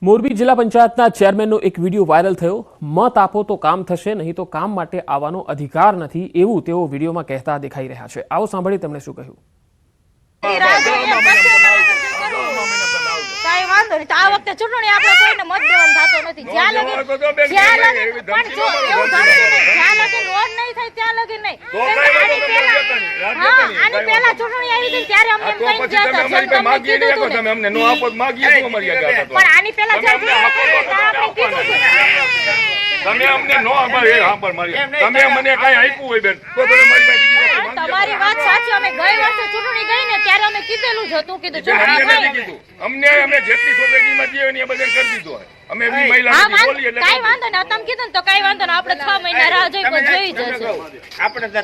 મોરબી જિલ્લા પંચાયતના ચેરમેનનો એક વિડીયો વાયરલ થયો। મત આપો તો કામ થશે, નહીં તો કામ માટે આવવાનો અધિકાર નથી, એવું તેઓ વિડીયોમાં કહેતા દેખાઈ રહ્યા છે। આવો સાંભળીએ તેમણે શું કહ્યું। આ વખતે ચૂંટણી આપણે કોઈને મત દેવાનું થતો નથી। જ્યાં લગી પણ જો એવું ધારશું નહીં, જ્યાં લગી રોડ નહીં થાય ત્યાં લગી નહીં। આની પહેલા ચૂંટણી આવી હતી ત્યારે અમને કઈ જતા તમે કીધું હતું તમે અમને નો આપો માંગીએ તો અમારી આગળ પણ આની પહેલા જ્યારે આપણે કીધું તમે અમને નો અમારે હા પર મારી તમે મને કઈ આપ્યું હોય બેન તો તમે મારી પાસે તમારી વાત સાચી। અમે ગઈ વર્ષે ચૂંટણી ગઈ ને ત્યારે અમે કીધેલું જ હતું, કીધું ચૂંટણી કીધું અમને અમે જેટલી સોસાયટીમાં જઈએ ને એ બધે કરી દીધું અમે એવી મહિલા બોલીએ એટલે કાઈ વાંધો નહીં। તમે કીધું તો કાઈ વાંધો નહીં, આપણે 6 મહિના રાહ જોઈ જશે આપણે।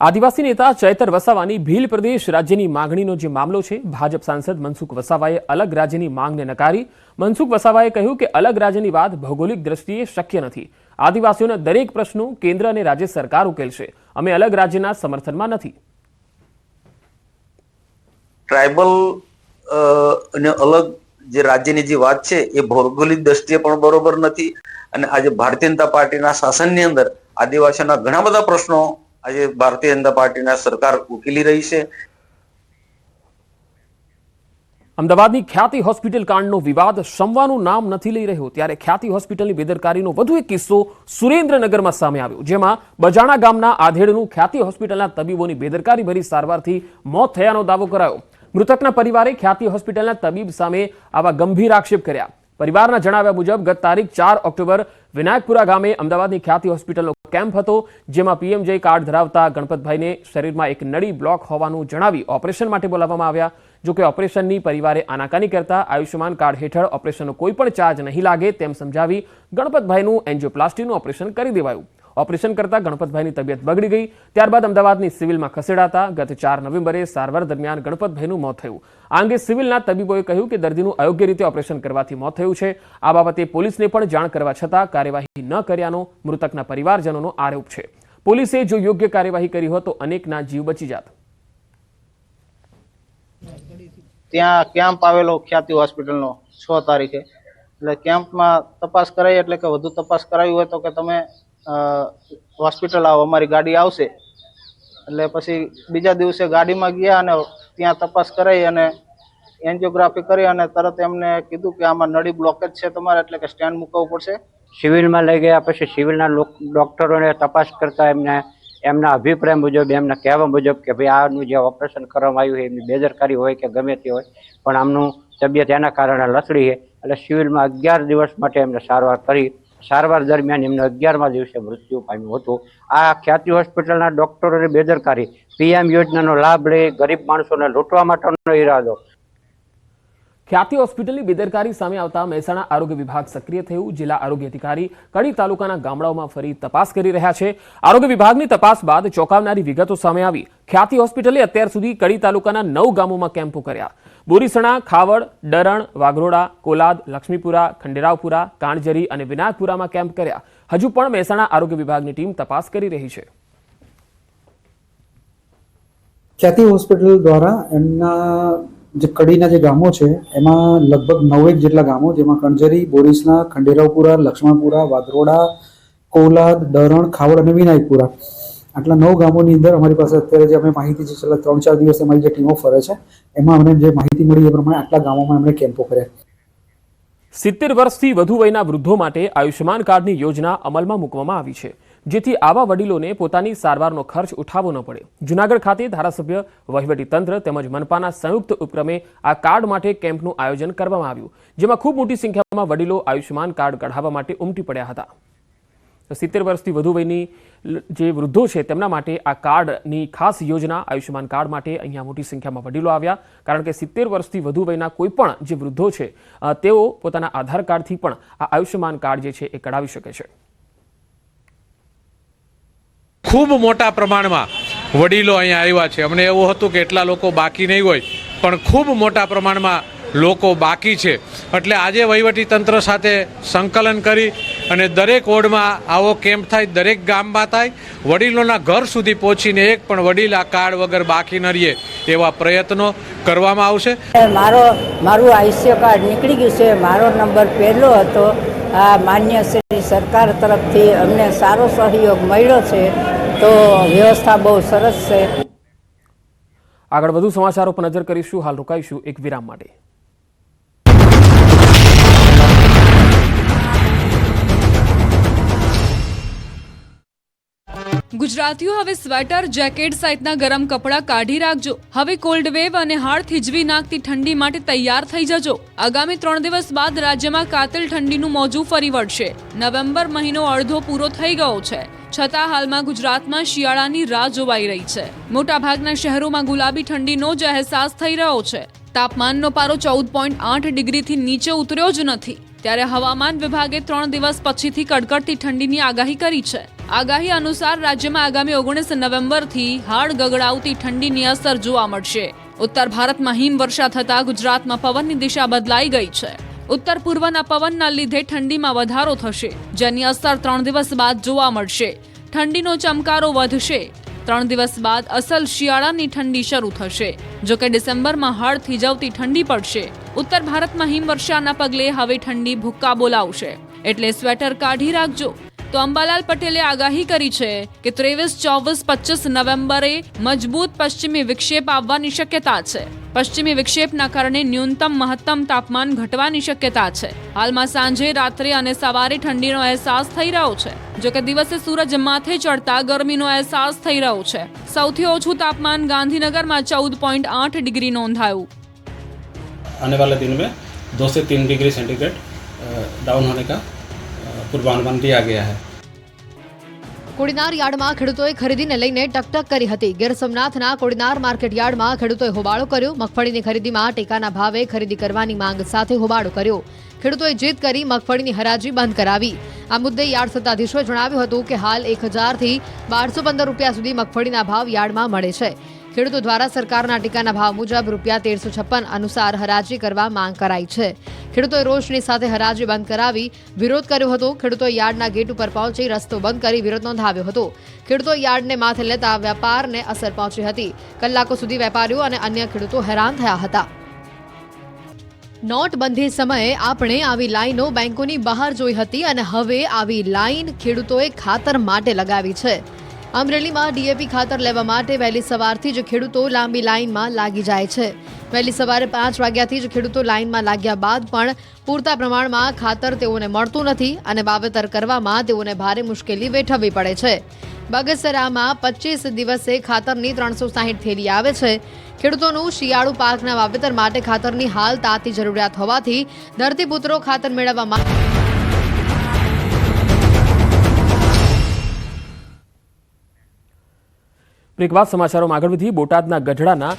આદિવાસી નેતા ચૈતર વસાવાની ભીલ પ્રદેશ રાજ્યની માંગણીનો જે મામલો છે, ભાજપ સાંસદ મનસુખ વસાવાએ અલગ રાજ્યની માંગને નકારી। મનસુખ વસાવાએ કહ્યું કે અલગ રાજ્યની વાત ભૌગોલિક દ્રષ્ટિએ શક્ય નથી। આદિવાસીઓના દરેક પ્રશ્નો કેન્દ્ર અને રાજ્ય સરકાર ઉકેલશે, અમે અલગ રાજ્યના સમર્થનમાં નથી। ટ્રાઇબલ અને અલગ જે રાજ્યની જે વાત છે એ ભૌગોલિક દ્રષ્ટિએ પણ બરોબર નથી અને આજે ભારતીય જનતા પાર્ટીના શાસનની અંદર આદિવાસીઓના ઘણા બધા પ્રશ્નો આજે ભારતીય જનતા પાર્ટીના સરકાર ઉકેલી રહી છે। અમદાવાદની ખ્યાતિ હોસ્પિટલ કાંડનો વિવાદ શમવાનું નામ નથી લઈ રહ્યો, ત્યારે ખ્યાતિ હોસ્પિટલની બેદરકારીનો વધુ એક કિસ્સો સુરેન્દ્રનગરમાં સામે આવ્યો, જેમાં બજાણા ગામના આધેડનું ખ્યાતિ હોસ્પિટલના તબીબોની બેદરકારી ભરી સારવારથી મોત થયાનો દાવો કરાયો। મૃતકના પરિવારે ખ્યાતિ હોસ્પિટલના તબીબ સામે આવા ગંભીર આક્ષેપ કર્યા। પરિવારના જણાવ્યા મુજબ ગત તારીખ 4 ઓક્ટોબર વિનાયકપુરા ગામે અમદાવાદની ખ્યાતિ હોસ્પિટલનો કેમ્પ હતો, જેમાં પીએમજે કાર્ડ ધરાવતા ગણપતભાઈને શરીરમાં એક નળી બ્લોક હોવાનું જણાવી ઓપરેશન માટે બોલાવવામાં આવ્યા। જોકે ઓપરેશનની પરિવારે આનાકાની કરતા આયુષ્યમાન કાર્ડ હેઠળ ઓપરેશનનો કોઈ પણ ચાર્જ નહીં લાગે તેમ સમજાવી ગણપતભાઈનું એન્જિયોપ્લાસ્ટીનું ઓપરેશન કરી દેવાયું। ઓપરેશન કરતા ગણપતભાઈની તબિયત બગડી ગઈ, ત્યારબાદ અમદાવાદની સિવિલમાં ખસેડાતા ગત 4 નવેમ્બરે સારવાર દરમિયાન ગણપતભાઈનું મોત થયું। આ અંગે સિવિલના તબીબોએ કહ્યું કે દર્દીનું અયોગ્ય રીતે ઓપરેશન કરવાથી મોત થયું છે। આ બાબતે પોલીસને પણ જાણ કરવા છતાં કાર્યવાહી ન કર્યાનો મૃતકના પરિવારજનોનો આરોપ છે। પોલીસે જો યોગ્ય કાર્યવાહી કરી હોત તો અનેકના જીવ બચી જાત। ત્યાં કેમ્પ આવેલો ખ્યાતિ હોસ્પિટલનો 6 તારીખે, એટલે કેમ્પમાં તપાસ કરાઈ, એટલે કે વધુ તપાસ કરાવી હોય તો કે તમે હોસ્પિટલ આવો, અમારી ગાડી આવશે। એટલે પછી બીજા દિવસે ગાડીમાં ગયા અને ત્યાં તપાસ કરાઈ અને એન્જિયોગ્રાફી કરી અને તરત એમને કીધું કે આમાં નળી બ્લોકેજ છે તમારે, એટલે કે સ્ટેન્ડ મૂકવું પડશે। સિવિલમાં લઈ ગયા પછી સિવિલના ડોક્ટરોને તપાસ કરતા એમના અભિપ્રાય મુજબ, એમના કહેવા મુજબ કે ભાઈ આનું જે ઓપરેશન કરવામાં આવ્યું છે એમની બેદરકારી હોય કે ગમે તે હોય, પણ આમનું તબિયત એના કારણે લથડી છે, એટલે સિવિલમાં 11 દિવસ માટે એમને સારવાર કરી। સારવાર દરમિયાન એમને 11મા દિવસે મૃત્યુ પામ્યું હતું। આ ખ્યાતિ હોસ્પિટલના ડોક્ટરોની બેદરકારી, પીએમ યોજનાનો લાભ લઈ ગરીબ માણસોને લૂંટવા માટેનો ઈરાદો। ખ્યાતિ હોસ્પિટલની બેદરકારી સામે આવતા મહેસાણા આરોગ્ય વિભાગ સક્રિય થયું। જિલ્લા આરોગ્ય અધિકારી કડી તાલુકાના ગામડાઓમાં ફરી તપાસ કરી રહ્યા છે। આરોગ્ય વિભાગની તપાસ બાદ ચોંકાવનારી વિગતો સામે આવી। ખ્યાતિ હોસ્પિટલે અત્યાર સુધી કડી તાલુકાના 9 ગામોમાં કેમ્પો કર્યા। બોરીસણા, ખાવડ, ડરણ, વાઘરોડા, કોલાદ, લક્ષ્મીપુરા, ખંડેરાવપુરા, કાણજરી અને વિનાયકપુરામાં કેમ્પ કર્યા। હજુ પણ મહેસાણા આરોગ્ય વિભાગની ટીમ તપાસ કરી રહી છે। ખ્યાતિ હોસ્પિટલ દ્વારા એમના જે કડીના જે ગામો છે એમાં લગભગ 9 જેટલા ગામો, જેમાં કણજરી, બોરીસના, ખંડેરાવપુરા, લક્ષ્મણપુરા, વાઘરોડા, કોલાદ, ડરણ, ખાવડ અને વિનાયકપુરા, આટલા 9 ગામોની અંદર અમારી પાસે અત્યારે જે અમે માહિતી છે, છેલ્લા 3-4 દિવસ અમારી જે ટીમો ફરે છે એમાં અમને જે માહિતી મળી એ પ્રમાણે આટલા ગામોમાં એમણે કેમ્પો કર્યા। 70 વર્ષથી વધુ વયના વૃદ્ધો માટે આયુષ્યમાન કાર્ડની યોજના અમલમાં મૂકવામાં આવી છે, જેથી આવા વડીલોને પોતાની સારવારનો ખર્ચ ઉઠાવવો ન પડે। જૂનાગઢ ખાતે ધારાસભ્ય, વહીવટીતંત્ર તેમજ મનપાના સંયુક્ત ઉપક્રમે આ કાર્ડ માટે કેમ્પનું આયોજન કરવામાં આવ્યું, જેમાં ખૂબ મોટી સંખ્યામાં વડીલો આયુષ્યમાન કાર્ડ કઢાવવા માટે ઉમટી પડ્યા હતા। 70 વર્ષથી વધુ વયની જે વૃદ્ધો છે તેમના માટે આ કાર્ડની ખાસ યોજના આયુષ્યમાન કાર્ડ માટે અહીંયા મોટી સંખ્યામાં વડીલો આવ્યા, કારણ કે 70 વર્ષથી વધુ વયના કોઈ પણ જે વૃદ્ધો છે તેઓ પોતાના આધાર કાર્ડથી પણ આ આયુષ્યમાન કાર્ડ જે છે એ કઢાવી શકે છે। ખૂબ મોટા પ્રમાણમાં વડીલો અહીંયા આવ્યા છે। અમને એવું હતું કે એટલા લોકો બાકી નહીં હોય, પણ ખૂબ મોટા પ્રમાણમાં લોકો બાકી છે. એટલે આજે વહીવટીતંત્ર સાથે સંકલન કરી અને દરેક વોર્ડમાં આવો કેમ્પ થાય, દરેક ગામમાં થાય, વડીલોના ઘર સુધી પહોંચીને એક પણ વડીલ આ કાર્ડ વગર બાકી ન રહે એવા પ્રયત્નો કરવામાં આવશે. મારું આયુષ્ય કાર્ડ નીકળી ગયું છે. મારો નંબર પહેલો હતો. આ માન્ય શ્રી સરકાર તરફથી અમને સારો સહયોગ મળ્યો છે, તો વ્યવસ્થા બહુ સરસ છે. આગળ વધુ સમાચારો પર નજર કરીશું. હાલ રોકાઈશું એક વિરામ માટે. ગુજરાતીઓ હવે સ્વેટર, જેકેટ સહિતના ગરમ કપડાં કાઢી રાખજો. હવે કોલ્ડ વેવ અને હાડ થીજવી નાખતી ઠંડી માટે તૈયાર થઈ જજો. આગામી 3 દિવસ બાદ રાજ્યમાં કાતિલ ઠંડીનું મોજું ફરી વળશે. નવેમ્બર મહિનો અડધો પૂરો થઈ ગયો છે, છતાં હાલમાં ગુજરાતમાં શિયાળાની રાહ જોવાઈ રહી છે. મોટાભાગના શહેરોમાં ગુલાબી ઠંડીનો જ અહેસાસ થઈ રહ્યો છે. તાપમાનનો પારો 14.8 ડિગ્રીથી નીચે ઉતર્યો જ નથી. ત્યારે હવામાન વિભાગે 3 દિવસ પછીથી કડકડતી ઠંડીની આગાહી કરી છે. આગાહી અનુસાર રાજ્યમાં આગામી 19 નવેમ્બરથી હાડ ગગડાવતી ઠંડીની અસર જોવા મળશે. ઉત્તર ભારતમાં હિમવર્ષા થતા ગુજરાતમાં પવનની દિશા બદલાઈ ગઈ છે. ઉત્તર પૂર્વના પવનના લીધે ઠંડીમાં વધારો થશે, જેની અસર 3 દિવસ બાદ જોવા મળશે. ઠંડીનો ચમકારો વધશે. 3 દિવસ બાદ અસલ શિયાળાની ઠંડી શરૂ થશે. જોકે ડિસેમ્બરમાં હાડ થીજવતી ઠંડી પડશે. ઉત્તર ભારતમાં હિમવર્ષાના પગલે હવે ઠંડી ભૂક્કા બોલાવશે, એટલે સ્વેટર કાઢી રાખજો. તો અંબાલાલ પટેલે આગાહી કરી છે કે 23, 24, 25 નવેમ્બરે મજબૂત પશ્ચિમી વિક્ષેપ આવવાની શક્યતા છે. પશ્ચિમી વિક્ષેપના કારણે ન્યૂનતમ મહત્તમ તાપમાન ઘટવાની શક્યતા છે. હાલમાં સાંજે, રાત્રે અને સવારે ઠંડીનો અહેસાસ થઈ રહ્યો છે. જોકે દિવસે સૂરજ માથે ચડતા ગરમીનો અહેસાસ થઈ રહ્યો છે. સૌથી ઓછું તાપમાન ગાંધીનગરમાં 14.8 ડિગ્રી નોંધાયું. आने वाले दिन में 2 से 3 डिग्री सेंटीग्रेड डाउन होने का पूर्वानुमान दिया गया है. કોડીનાર યાર્ડમાં ખેડૂતોએ ખરીદીને લઈને ટકટક કરી હતી. ગીર સોમનાથના કોડીનાર માર્કેટ યાર્ડમાં ખેડૂતોએ હોબાળો કર્યો. મગફળીની ખરીદીમાં ટેકાના ભાવે ખરીદી કરવાની માંગ સાથે હોબાળો કર્યો. ખેડૂતોએ જીદ કરી મગફળીની હરાજી બંધ કરાવી. આ મુદ્દે યાર્ડ સત્તાધીશોએ જણાવ્યું હતું કે હાલ 1000 થી 1215 રૂપિયા સુધી મગફળીના ભાવ યાર્ડમાં મળે છે. ખેડૂતો દ્વારા સરકારના ટેકાના ભાવ મુજબ રૂપિયા 1356 અનુસાર હરાજી કરવા માંગ કરાઈ છે. ખેડૂતોએ રોષની સાથે હરાજી બંધ કરાવી વિરોધ કર્યો હતો. ખેડૂતોએ યાર્ડના ગેટ ઉપર પહોંચી રસ્તો બંધ કરી વિરોધ નોંધાવ્યો હતો. ખેડૂતોએ યાર્ડને માથે લેતા વેપારને અસર પહોંચી હતી. કલાકો સુધી વેપારીઓ અને અન્ય ખેડૂતો હેરાન થયા હતા. નોટબંધી સમયે આપણે આવી લાઈનો બેંકોની બહાર જોઈ હતી અને હવે આવી લાઈન ખેડૂતોએ ખાતર માટે લગાવી છે. અમરેલીમાં ડીએપી ખાતર લેવા માટે વહેલી સવારથી જ ખેડૂતો લાંબી લાઈનમાં લાગી જાય છે. વહેલી સવારે 5 વાગ્યાથી જ ખેડૂતો લાઈનમાં લાગ્યા બાદ પણ પૂરતા પ્રમાણમાં ખાતર તેઓને મળતું નથી અને વાવેતર કરવામાં તેઓને ભારે મુશ્કેલી વેઠવવી પડે છે. બગસરામાં 25 દિવસે ખાતરની 360 થેલી આવે છે. ખેડૂતોનું શિયાળુ પાકના વાવેતર માટે ખાતરની હાલ તાતી જરૂરિયાત હોવાથી ધરતીપુત્રો ખાતર મેળવવા માટે એક વાત સમાચારોમાં આગળ વધી. બોટાદના ગઢડાના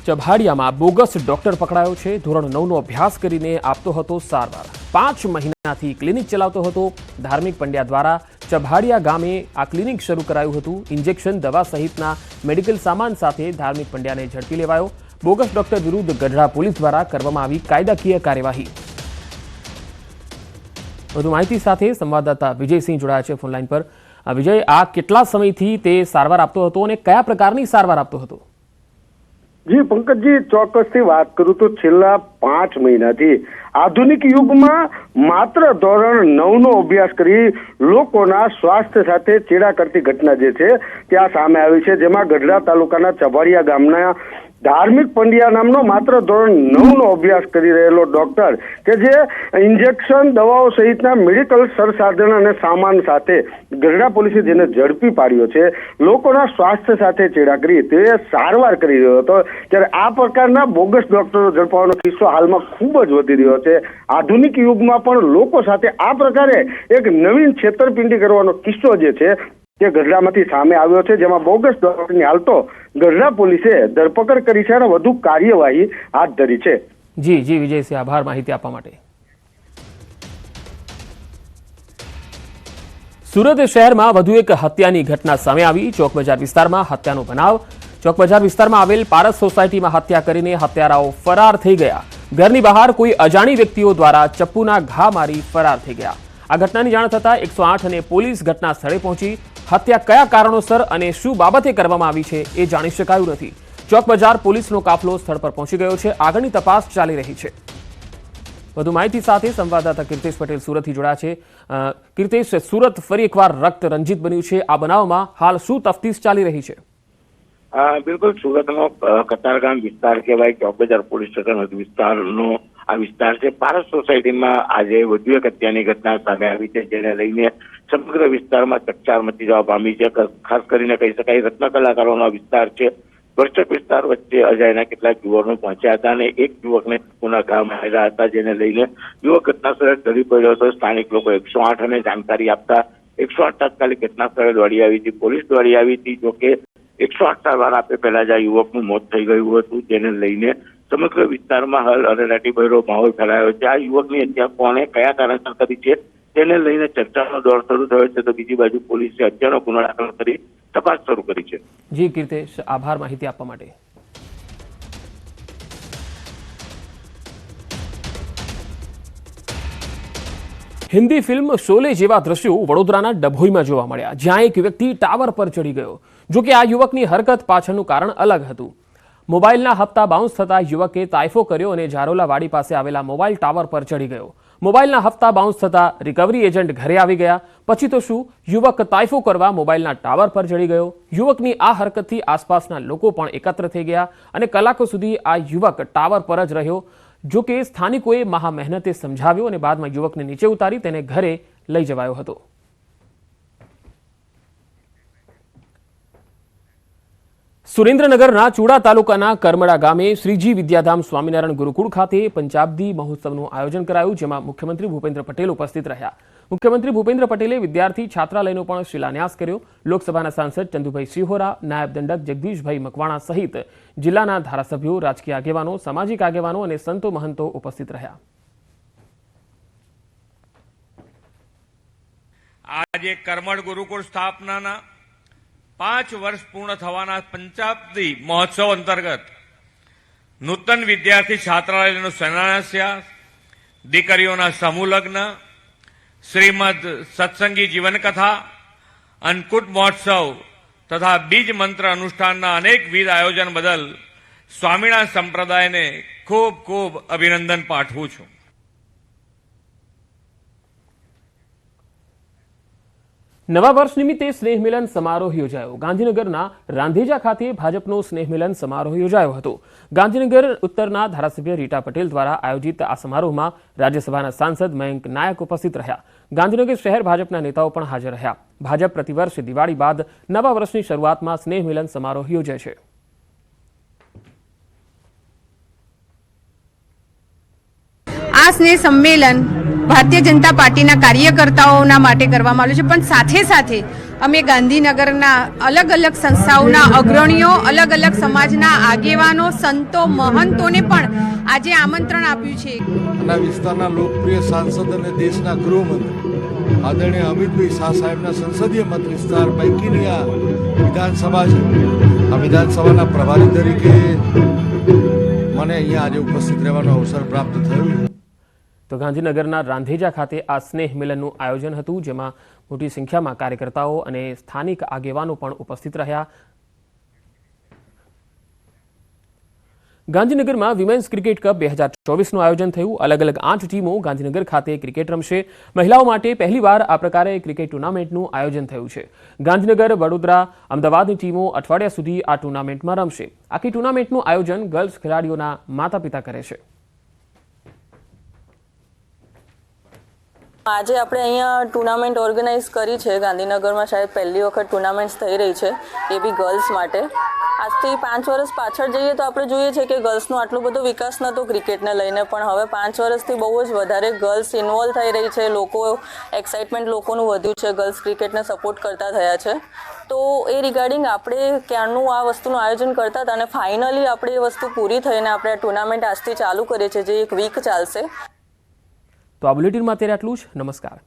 ચભાડિયામાં બોગસ ડોક્ટર પકડાયો છે. ધોરણ 9નો અભ્યાસ કરીને આપતો હતો સારવાર. 5 મહિનાથી ક્લિનિક ચલાવતો હતો. ધાર્મિક પંડ્યા દ્વારા ચભાડિયા ગામે આ ક્લિનિક શરૂ કરાયું હતું. ઇન્જેક્શન, દવા સહિતના મેડિકલ સામાન સાથે ધાર્મિક પંડ્યાને ઝડપી લેવાયો. બોગસ ડોક્ટર વિરુદ્ધ ગઢડા પોલીસ દ્વારા કરવામાં આવી કાયદાકીય કાર્યવાહી. વધુ માહિતી સાથે સંવાદદાતા વિજયસિંહ જોડાયા છે ફોનલાઈન પર. વિજય, આ કેટલા સમયથી તે સારવાર આપતો હતો અને કયા પ્રકારની સારવાર આપતો હતો? જી પંકજજી, ચોક્કસથી વાત કરું તો છેલ્લા 5 મહિનાથી આધુનિક યુગમાં માત્ર ધોરણ 9નો અભ્યાસ કરી લોકોના સ્વાસ્થ્ય સાથે ચેડા કરતી ઘટના જે છે ત્યાં સામે આવી છે. જેમાં ગઢડા તાલુકાના ચભાડિયા ગામના ધાર્મિક પંડ્યા નામનો માત્ર ધોરણ 9નો અભ્યાસ કરી રહેલો ડોક્ટર કે જે ઇન્જેક્શન, દવાઓ સહિતના મેડિકલ સંસાધન અને સામાન સાથે ગઢડા પોલીસે જેને ઝડપી પાડ્યો છે, લોકોના સ્વાસ્થ્ય સાથે ચેડા કરી તે સારવાર કરી રહ્યો હતો. ત્યારે આ પ્રકારના બોગસ ડોક્ટરો ઝડપવાનો કિસ્સો હાલમાં ખૂબ જ વધી રહ્યો છે. આધુનિક યુગમાં પણ લોકો સાથે આ પ્રકારે એક નવીન છેતરપિંડી કરવાનો કિસ્સો જે છે તે ગઢડામાંથી સામે આવ્યો છે. જેમાં બોગસ ડોક્ટરની હાલ તો ગઢડા પોલીસે ધરપકડ કરી છે અને વધુ કાર્યવાહી હાથ ધરી છે. જી વિજયસિંહ, આભાર માહિતી આપવા માટે. સુરત શહેરમાં વધુ એક હત્યાની ઘટના સામે આવી. ચોક બજાર વિસ્તારમાં હત્યાનો બનાવ. ચોક બજાર વિસ્તારમાં આવેલ પારસ સોસાયટીમાં હત્યા કરીને હત્યારાઓ ફરાર થઈ ગયા. ઘરની બહાર કોઈ અજાણી વ્યક્તિઓ દ્વારા ચપ્પુના ઘા મારી ફરાર થઈ ગયા. આ ઘટનાની જાણ થતાં 108 અને પોલીસ ઘટના સ્થળે પહોંચી હત્યા કયા કારણોસર અને શું બાબતે કરવામાં આવી છે એ જાણી શકાયું નથી. ચોક બજાર પોલીસનો કાફલો સ્થળ પર પહોંચી ગયો છે. આગળની તપાસ ચાલી રહી છે. વધુ માહિતી સાથે સંવાદદાતા કીર્તેશ પટેલ સુરતથી જોડાયા છે. કીર્તેશ, સુરત ફરી એકવાર રક્ત રંજિત બન્યું છે. આ બનાવમાં હાલ શું તફતીશ ચાલી રહી છે? બિલકુલ, સુરતનો કતારગામ વિસ્તાર કહેવાય, ચોક બજાર પોલીસ સ્ટેશન વિસ્તારનો આ વિસ્તાર છે. પારસ સોસાયટીમાં આજે વધુ એક હત્યાની ઘટના સામે આવી છે, જેને લઈને સમગ્ર વિસ્તારમાં ચકચાર મચી જવા પામી છે. ખાસ કરીને કહી શકાય રત્ન કલાકારોનો વિસ્તાર છે. ભરચક વિસ્તાર વચ્ચે અજાયના કેટલાક યુવાનો પહોંચ્યા હતા અને એક યુવકને ચપ્પુના ઘા માર્યા હતા, જેને લઈને યુવક ઘટનાસ્થળે ઢળી પડ્યો હતો. સ્થાનિક લોકો 108 ને જાણકારી આપતા 108 તાત્કાલિક ઘટનાસ્થળે દોડી આવી હતી. પોલીસ દોડી આવી હતી. જોકે 108 સારવાર આપે પહેલા જ આ યુવકનું મોત થઈ ગયું હતું, જેને લઈને સમગ્ર વિસ્તારમાં હાલ અરેરાટી ભર્યો માહોલ ફેલાયો છે. આ યુવકની હત્યા કોણે કયા કારણસર કરી છે તેને લઈને ચર્ચાનો દોર શરૂ થયો છે. તો બીજી બાજુ પોલીસે હત્યાનો ગુનો દાખલ કરી તપાસ શરૂ કરી છે. જી કીર્તેશ, આભાર માહિતી આપવા માટે. હિન્દી ફિલ્મ શોલે જેવા દ્રશ્યો વડોદરાના ડભોઈમાં જોવા મળ્યા, જ્યાં એક વ્યક્તિ ટાવર પર ચડી ગયો. જો કે આ યુવકની હરકત પાછળનું કારણ અલગ હતું. મોબાઈલના હપ્તા બાઉન્સ થતા યુવકે તાઇફો કર્યો અને જારોલા વાડી પાસે આવેલા મોબાઈલ ટાવર પર ચડી ગયો. મોબાઈલના હપ્તા બાઉન્સ થતા રિકવરી એજન્ટ ઘરે આવી ગયા. પછી તો શું, યુવક તાઇફો કરવા મોબાઈલના ટાવર પર ચડી ગયો. યુવકની આ હરકતથી આસપાસના લોકો પણ એકત્ર થઈ ગયા અને કલાકો સુધી આ યુવક ટાવર પર જ રહ્યો. જો કે સ્થાનિકોએ મહા મહેનતે સમજાવ્યો અને બાદમાં યુવકને નીચે ઉતારી તેને ઘરે લઈ જવાયો હતો. સુરેન્દ્રનગરના ચુડા તાલુકાના કરમડા ગામે શ્રીજી વિદ્યાધામ સ્વામિનારાયણ ગુરુકુળ ખાતે પંચાબ્દી મહોત્સવનું આયોજન કરાયું, જેમાં મુખ્યમંત્રી ભૂપેન્દ્ર પટેલ ઉપસ્થિત રહ્યા. મુખ્યમંત્રી ભૂપેન્દ્ર પટેલે વિદ્યાર્થી છાત્રાલયનો પણ શિલાન્યાસ કર્યો. લોકસભાના સાંસદ ચંદુભાઈ સિહોરા, નાયબ દંડક જગદીશભાઈ મકવાણા સહિત જિલ્લાના ધારાસભ્યો, રાજકીય આગેવાનો, સામાજિક આગેવાનો અને સંતો મહંતો ઉપસ્થિત રહ્યા. આજે કરમડ ગુરુકુળ સ્થાપનાના 5 વર્ષ પૂર્ણ થવાના પંચાબ્દી મહોત્સવ અંતર્ગત નૂતન વિદ્યાર્થી છાત્રાલયનું શિલાન્યાસ, દીકરીઓના સમૂહ લગ્ન, શ્રીમદ સત્સંગી જીવનકથા, અન્નકૂટ મહોત્સવ તથા બીજ મંત્ર અનુષ્ઠાનના અનેકવિધ આયોજન બદલ સ્વામિનારાયણ સંપ્રદાયને ખૂબ ખૂબ અભિનંદન પાઠવું છું. નવા વર્ષ નિમિત્તે સ્નેહ મિલન સમારોહ યોજાયો. ગાંધીનગરના રાંધેજા ખાતે ભાજપનો સ્નેહ મિલન સમારોહ યોજાયો હતો. ગાંધીનગર ઉત્તરના ધારાસભ્ય રીટા પટેલ દ્વારા આયોજિત આ સમારોહમાં રાજ્યસભાના સાંસદ મયંક નાયક ઉપસ્થિત રહ્યા. ગાંધીનગર શહેર ભાજપના નેતાઓ પણ હાજર રહ્યા. ભાજપ પ્રતિવર્ષ દિવાળી બાદ નવા વર્ષની શરૂઆતમાં સ્નેહ મિલન સમારોહ યોજે છે. આ સ્નેહ સંમેલન ભારતીય જનતા પાર્ટીના કાર્યકર્તાઓના માટે કરવામાં આવ્યું છે, પણ સાથે સાથે અમે ગાંધીનગરના અલગ અલગ સંસ્થાઓના અગ્રણીઓ, અલગ અલગ સમાજના આગેવાનો, સંતો, મહંતોને પણ આજે આમંત્રણ આપ્યું છે. અને વિસ્તારના લોકપ્રિય સાંસદ અને દેશના ગૃહમંત્રી આદરણીય અમિતભાઈ શાહ સાહેબના સંસદીય મત વિસ્તાર પૈકીની આ વિધાનસભા છે. આ વિધાનસભાના પ્રભારી તરીકે મને અહીંયા આજે ઉપસ્થિત રહેવાનો અવસર પ્રાપ્ત થયો છે. તો ગાંધીનગરના રાંધેજા ખાતે આ સ્નેહ મિલનનું આયોજન હતું, જેમાં મોટી સંખ્યામાં કાર્યકર્તાઓ અને સ્થાનિક આગેવાનો પણ ઉપસ્થિત રહ્યા. ગાંધીનગરમાં વિમેન્સ ક્રિકેટ કપ 2024નું આયોજન થયું. અલગ અલગ 8 ટીમો ગાંધીનગર ખાતે ક્રિકેટ રમશે. મહિલાઓ માટે પહેલીવાર આ પ્રકારે ક્રિકેટ ટુર્નામેન્ટનું આયોજન થયું છે. ગાંધીનગર, વડોદરા, અમદાવાદની ટીમો અઠવાડિયા સુધી આ ટુર્નામેન્ટમાં રમશે. આખી ટુર્નામેન્ટનું આયોજન ગર્લ્સ ખેલાડીઓના માતા પિતા કરે છે. આજે આપણે અહીંયા ટુર્નામેન્ટ ઓર્ગેનાઇઝ કરી છે. ગાંધીનગરમાં શાયદ પહેલી વખત ટુર્નામેન્ટ્સ થઈ રહી છે, એ બી ગર્લ્સ માટે. આજથી 5 વર્ષ પાછળ જઈએ તો આપણે જોઈએ છે કે ગર્લ્સનો આટલો બધો વિકાસ નહોતો ક્રિકેટને લઈને, પણ હવે 5 વર્ષથી બહુ જ વધારે ગર્લ્સ ઇન્વોલ્વ થઈ રહી છે. લોકો એક્સાઇટમેન્ટ લોકોનું વધ્યું છે, ગર્લ્સ ક્રિકેટને સપોર્ટ કરતા થયા છે. તો એ રિગાર્ડિંગ આપણે ક્યારનું આ વસ્તુનું આયોજન કરતા હતા અને ફાઇનલી આપણે એ વસ્તુ પૂરી થઈને આપણે આ ટુર્નામેન્ટ આજથી ચાલુ કરીએ છીએ, જે એક વીક ચાલશે. તો આ બુલેટિનમાં અત્યારે આટલું જ. નમસ્કાર.